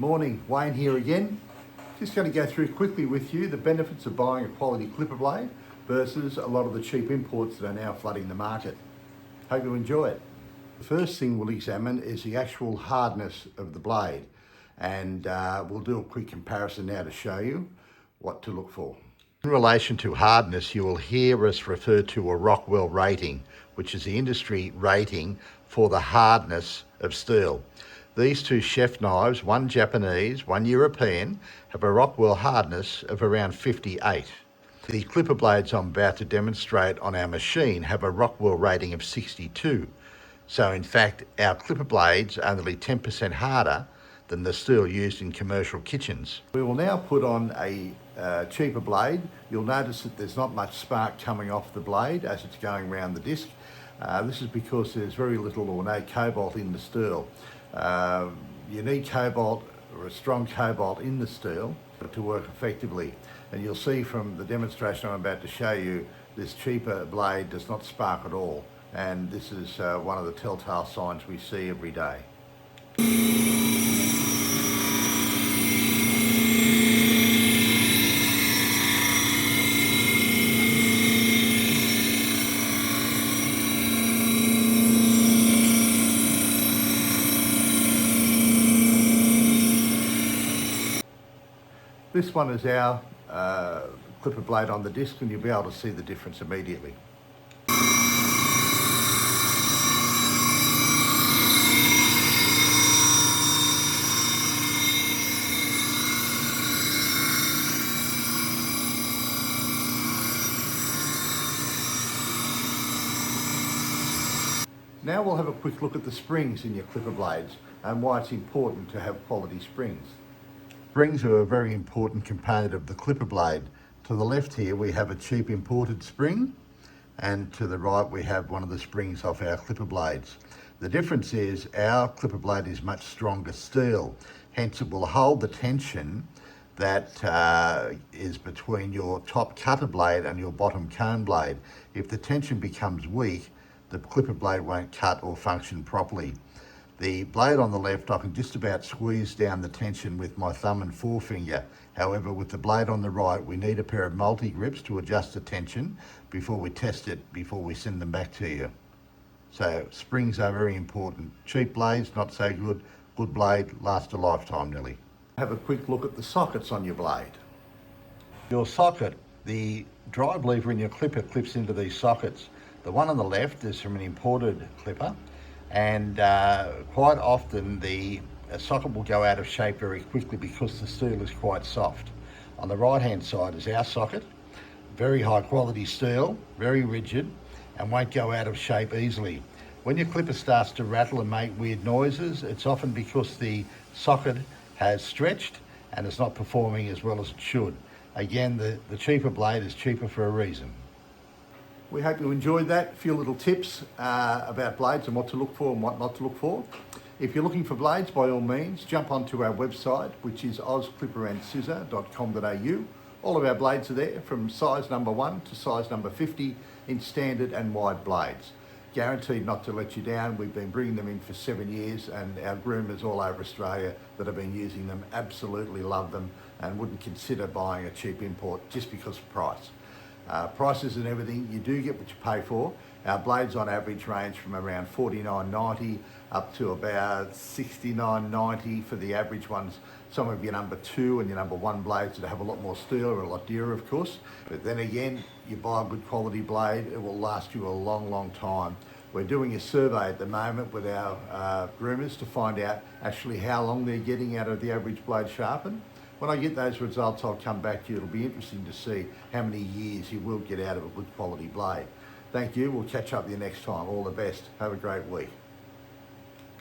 Morning, Wayne here again. Just going to go through quickly with you the benefits of buying a quality clipper blade versus a lot of the cheap imports that are now flooding the market. Hope you enjoy it. The first thing we'll examine is the actual hardness of the blade, and we'll do a quick comparison now to show you what to look for. In relation to hardness, you will hear us refer to a Rockwell rating, which is the industry rating for the hardness of steel. These two chef knives, one Japanese, one European, have a Rockwell hardness of around 58. The clipper blades I'm about to demonstrate on our machine have a Rockwell rating of 62. So in fact, our clipper blades are nearly 10% harder than the steel used in commercial kitchens. We will now put on a cheaper blade. You'll notice that there's not much spark coming off the blade as it's going around the disc. This is because there's very little or no cobalt in the steel. You need cobalt or a strong cobalt in the steel to work effectively. And you'll see from the demonstration I'm about to show you, this cheaper blade does not spark at all. And this is one of the telltale signs we see every day. This one is our clipper blade on the disc, and you'll be able to see the difference immediately. Now we'll have a quick look at the springs in your clipper blades and why it's important to have quality springs. Springs are a very important component of the clipper blade. To the left here we have a cheap imported spring, and to the right we have one of the springs off our clipper blades. The difference is our clipper blade is much stronger steel, hence it will hold the tension that is between your top cutter blade and your bottom cone blade. If the tension becomes weak, the clipper blade won't cut or function properly. The blade on the left, I can just about squeeze down the tension with my thumb and forefinger. However, with the blade on the right, we need a pair of multi-grips to adjust the tension before we test it, before we send them back to you. So springs are very important. Cheap blades, not so good. Good blade, lasts a lifetime nearly. Have a quick look at the sockets on your blade. Your socket, the drive lever in your clipper clips into these sockets. The one on the left is from an imported clipper, and quite often the socket will go out of shape very quickly because the steel is quite soft. On the right hand side is our socket, very high quality steel, very rigid, and won't go out of shape easily. When your clipper starts to rattle and make weird noises, it's often because the socket has stretched and it's not performing as well as it should. Again, the cheaper blade is cheaper for a reason. We hope you enjoyed that. A few little tips about blades and what to look for and what not to look for. If you're looking for blades, by all means, jump onto our website, which is ozclipperandscissor.com.au. All of our blades are there, from size number 1 to size number 50 in standard and wide blades. Guaranteed not to let you down. We've been bringing them in for 7 years, and our groomers all over Australia that have been using them absolutely love them and wouldn't consider buying a cheap import just because of price. Prices and everything, you do get what you pay for. Our blades on average range from around $49.90 up to about $69.90 for the average ones. Some of your number 2 and your number 1 blades that have a lot more steel are a lot dearer, of course. But then again, you buy a good quality blade, it will last you a long, long time. We're doing a survey at the moment with our groomers to find out actually how long they're getting out of the average blade sharpened. When I get those results, I'll come back to you. It'll be interesting to see how many years you will get out of a good quality blade. Thank you. We'll catch up with you next time. All the best. Have a great week.